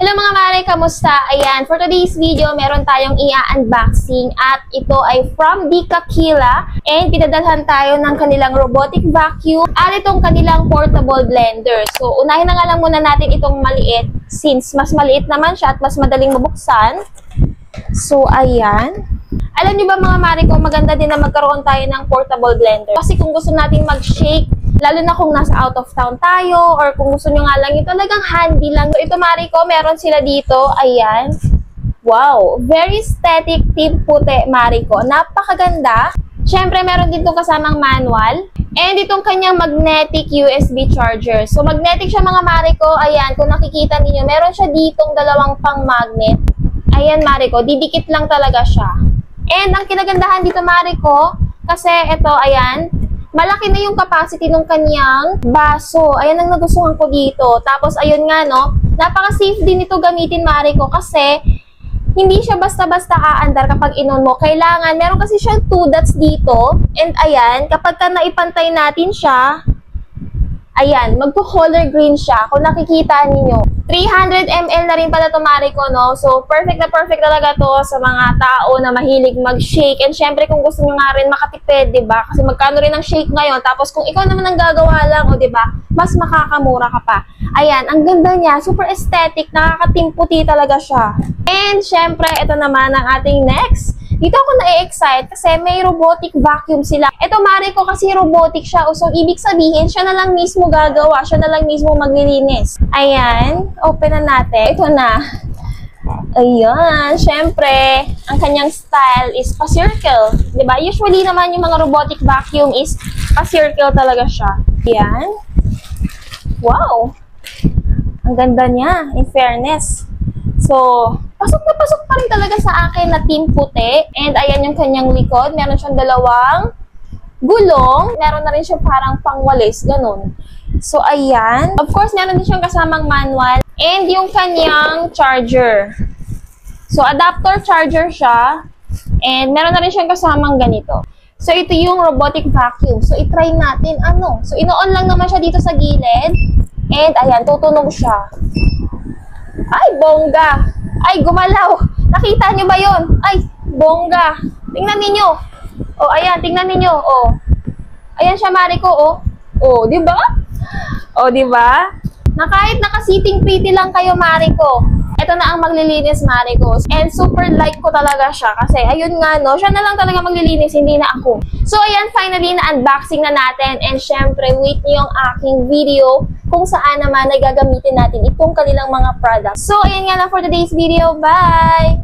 Hello mga mare, kamusta? Ayan, for today's video, meron tayong i-unboxing at ito ay from Dikakila and pinadalhan tayo ng kanilang robotic vacuum at itong kanilang portable blender. So, unahin na nga lang muna natin itong maliit since mas maliit naman siya at mas madaling mabuksan. So, ayan. Alam nyo ba mga mare ko, maganda din na magkaroon tayo ng portable blender. Kasi kung gusto natin mag-shake, lalo na kung nasa out of town tayo or kung gusto nyo nga lang yung talagang handy lang. So, ito mare ko, meron sila dito. Ayan. Wow. Very aesthetic tip puti mare ko. Napakaganda. Siyempre, meron din itong kasamang manual. And itong kanyang magnetic USB charger. So, magnetic siya mga mare ko. Ayan, kung nakikita niyo meron siya ditong dalawang pang magnet. Ayan mare ko, didikit lang talaga siya. And ang kinagandahan dito mare ko, kasi ito, ayan, malaki na yung capacity ng kanyang baso. Ayan ang nagustuhan ko dito. Tapos, ayun nga, no, napaka-safe din ito gamitin, mare ko, kasi hindi siya basta-basta aandar kapag inon mo. Kailangan, meron kasi siyang 2 dots dito. And ayan, kapag ka naipantay natin siya, ayan, magpo-color green siya. Kung nakikita ninyo, 300 ml na rin pala ito, mare ko, no? So, perfect na perfect talaga to sa mga tao na mahilig mag-shake. And syempre, kung gusto nyo nga rin makatipid, diba? Kasi magkano rin ang shake ngayon. Tapos, kung ikaw naman ang gagawa lang, o diba? Mas makakamura ka pa. Ayan, ang ganda niya. Super aesthetic. Nakakatimputi talaga siya. And syempre, ito naman ang ating next. Dito ako na-excite kasi may robotic vacuum sila. Ito mare ko kasi robotic siya. So, ibig sabihin, siya na lang mismo gagawa. Siya na lang mismo maglilinis. Ayan. Open na natin. Ito na. Ayan. Siyempre, ang kanyang style is pa-circle. Diba? Usually naman yung mga robotic vacuum is pa-circle talaga siya. Ayan. Wow. Ang ganda niya. In fairness. So, pasok na pasok pa rin talaga sa akin na team puti. And ayan yung kanyang likod. Meron siyang dalawang gulong. Meron na rin siyang parang pangwalis. Ganun. So, ayan. Of course, meron din siyang kasamang manual. And yung kanyang charger. So, adapter charger siya. And meron na rin siyang kasamang ganito. So, ito yung robotic vacuum. So, itry natin. Ano? So, ino-on lang naman siya dito sa gilid. And ayan, tutunog siya. Ay, bongga. Ay, gumalaw. Nakita nyo ba yun? Ay, bongga. Tingnan ninyo. O, ayan, tingnan ninyo. O. Ayan siya, mare ko, o. O, di ba? O, di ba? Na kahit naka-sitting pretty lang kayo, mare ko. Ito na ang maglilinis, mare ko. And super like ko talaga siya. Kasi, ayun nga, no, siya na lang talaga maglilinis, hindi na ako. So, ayan, finally, na-unboxing na natin. And, syempre, wait niyo yung aking video kung saan naman ay gagamitin natin itong kanilang mga products. So, ayan nga lang for today's video. Bye!